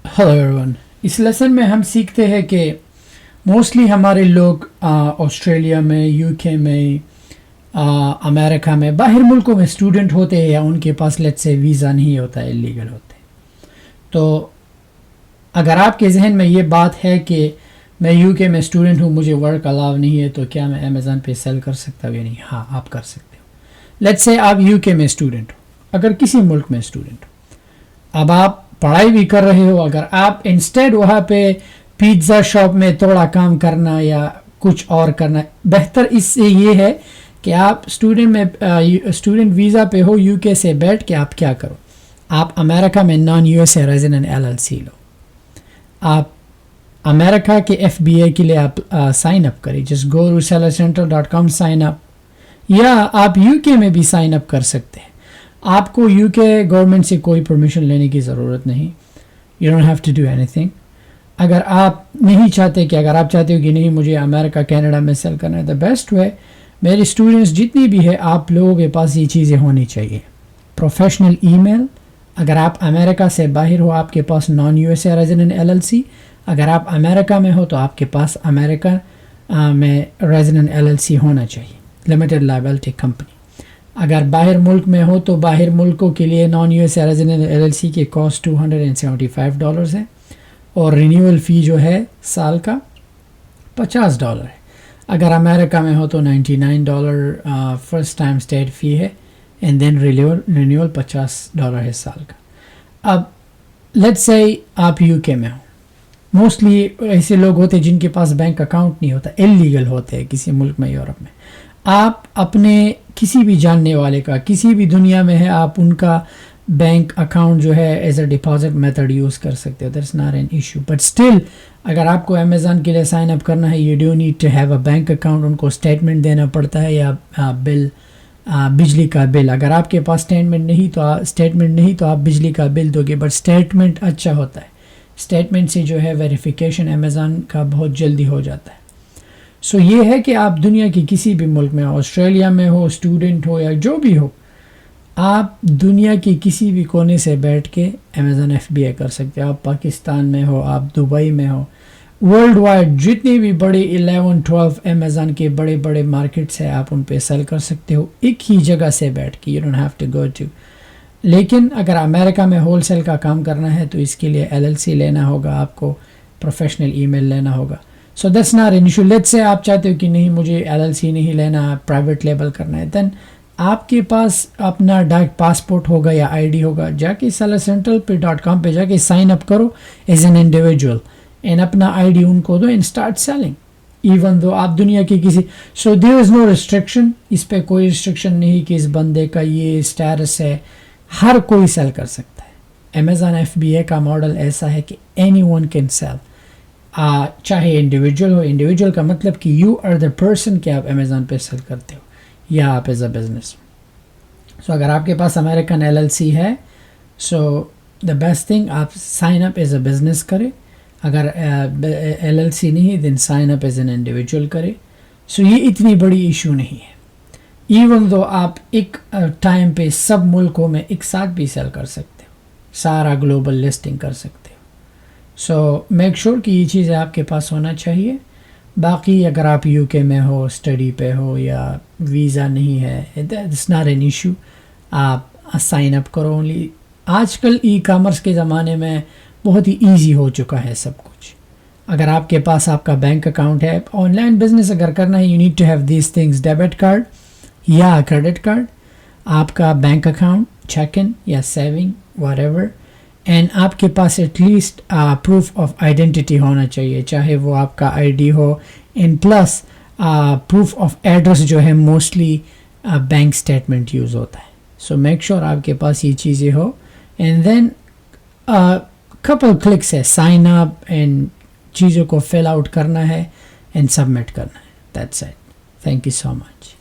Hello everyone. इस lesson में हम सीखते हैं कि मोस्टली हमारे लोग ऑस्ट्रेलिया में, यूके में, अमेरिका में, बाहर मुल्कों में स्टूडेंट होते हैं या उनके पास लेट्स से वीज़ा नहीं होता है, इलीगल होते हैं। तो अगर आपके जहन में ये बात है कि मैं यूके में स्टूडेंट हूँ, मुझे वर्क अलाउ नहीं है, तो क्या मैं अमेज़न पे सेल कर सकता हूँ या नहीं? हाँ, आप कर सकते हो। लेट्स से आप यूके में स्टूडेंट हो, अगर किसी मुल्क में स्टूडेंट हो, अब आप पढ़ाई भी कर रहे हो, अगर आप इंस्टेड वहाँ पे पिज़्ज़ा शॉप में थोड़ा काम करना या कुछ और करना, बेहतर इससे ये है कि आप स्टूडेंट वीज़ा पे हो, यूके से बैठ के आप क्या करो, आप अमेरिका में नॉन यूएसए रेजिडेंट एलएलसी लो। आप अमेरिका के एफबीए के लिए आप साइन अप करें, just go to sellercentral.com sign up, या आप यूके में भी साइन अप कर सकते हैं। आपको यूके गवर्नमेंट से कोई परमिशन लेने की ज़रूरत नहीं, you don't have to do anything. अगर आप नहीं चाहते कि अगर आप चाहते हो कि नहीं मुझे अमेरिका कनाडा में सेल करना है, द बेस्ट वे, मेरे स्टूडेंट्स जितनी भी है, आप लोगों के पास ये चीज़ें होनी चाहिए। प्रोफेशनल ईमेल, अगर आप अमेरिका से बाहर हो आपके पास नॉन यूएसए रेजिडेंट एलएलसी, अगर आप अमेरिका में हो तो आपके पास अमेरिका में रेजिडेंट एलएलसी होना चाहिए, लिमिटेड लायबिलिटी कंपनी। अगर बाहर मुल्क में हो तो बाहर मुल्कों के लिए नॉन यूएसए रेजिडेंट एलएलसी की कॉस्ट $275 है, और रिन्यूअल फ़ी जो है साल का $50 है। अगर अमेरिका में हो तो $99 फर्स्ट टाइम स्टेट फ़ी है, एंड देन रिन्यूअल $50 है साल का। अब लेट्स से आप यूके में हो, मोस्टली ऐसे लोग होते हैं जिनके पास बैंक अकाउंट नहीं होता, इलीगल होते हैं किसी मुल्क में, यूरोप में। आप अपने किसी भी जानने वाले का, किसी भी दुनिया में है, आप उनका बैंक अकाउंट जो है as a deposit method use कर सकते हो, that's not an issue. But still अगर आपको अमेज़न के लिए साइन अप करना है, you do need to have a bank account. उनको स्टेटमेंट देना पड़ता है, या बिल, बिजली का बिल। अगर आपके पास स्टेटमेंट नहीं तो आप बिजली का बिल दोगे, बट स्टेटमेंट अच्छा होता है। स्टेटमेंट से जो है वेरिफिकेशन अमेज़न का बहुत जल्दी हो जाता है। सो ये है कि आप दुनिया की किसी भी मुल्क में हो, ऑस्ट्रेलिया में हो, स्टूडेंट हो या जो भी हो, आप दुनिया के किसी भी कोने से बैठ के अमेज़न एफबीए कर सकते हो। आप पाकिस्तान में हो, आप दुबई में हो, वर्ल्ड वाइड जितने भी बड़े 11-12 अमेज़न के बड़े बड़े मार्केट्स हैं, आप उन पे सेल कर सकते हो एक ही जगह से बैठ के, you don't have to go to. लेकिन अगर अमेरिका में होलसेल का काम करना है तो इसके लिए एलएलसी लेना होगा, आपको प्रोफेशनल ईमेल लेना होगा। So that's not an issue. Let's say आप चाहते हो कि नहीं मुझे एलएलसी नहीं लेना, प्राइवेट लेबल करना है, देन आपके पास अपना डायरेक्ट पासपोर्ट होगा या आईडी होगा, जाके sellercentral.com पे जाके साइन अप करो एज एन इंडिविजुअल, एंड अपना आईडी उनको दो and start selling, even though आप दुनिया की किसी। So there is no restriction, इस पे कोई रिस्ट्रिक्शन नहीं कि इस बंदे का ये स्टेटस है, हर कोई सेल कर सकता है। अमेज़न एफबीए का मॉडल ऐसा है कि एनी वन कैन सेल, चाहे इंडिविजुअल हो। इंडिविजुअल का मतलब कि यू आर द पर्सन कि आप अमेज़न पे सेल करते हो, या आप एज अ बिजनेस। सो अगर आपके पास अमेरिकन एलएलसी है, सो द बेस्ट थिंग आप sign up as a business करें। अगर एलएलसी नहीं, then sign up as an individual करें। सो ये इतनी बड़ी इशू नहीं है, इवन दो आप एक टाइम पे सब मुल्कों में एक साथ भी सेल कर सकते हो, सारा ग्लोबल लिस्टिंग कर सकते हो। सो मेक श्योर कि ये चीज़ें आपके पास होना चाहिए। बाकी अगर आप यूके में हो, स्टडी पे हो, या वीज़ा नहीं है, दैट्स नॉट एन इशू, आप साइन अप करो ओनली। आजकल ई कॉमर्स के ज़माने में बहुत ही ईजी हो चुका है सब कुछ। अगर आपके पास आपका बैंक अकाउंट है, ऑनलाइन बिजनेस अगर करना है, you need to have these things, debit card या क्रेडिट कार्ड, आपका बैंक अकाउंट, चेक इन या सेविंग व्हाटएवर, एंड आपके पास एटलीस्ट प्रूफ ऑफ आइडेंटिटी होना चाहिए, चाहे वो आपका आईडी हो, and plus proof of address जो है मोस्टली बैंक स्टेटमेंट यूज़ होता है। सो मेक श्योर आपके पास ये चीज़ें हो, एंड देन कपल क्लिक्स है, साइन अप एंड चीज़ों को फिल आउट करना है एंड सबमिट करना है, that's it. Thank you so much.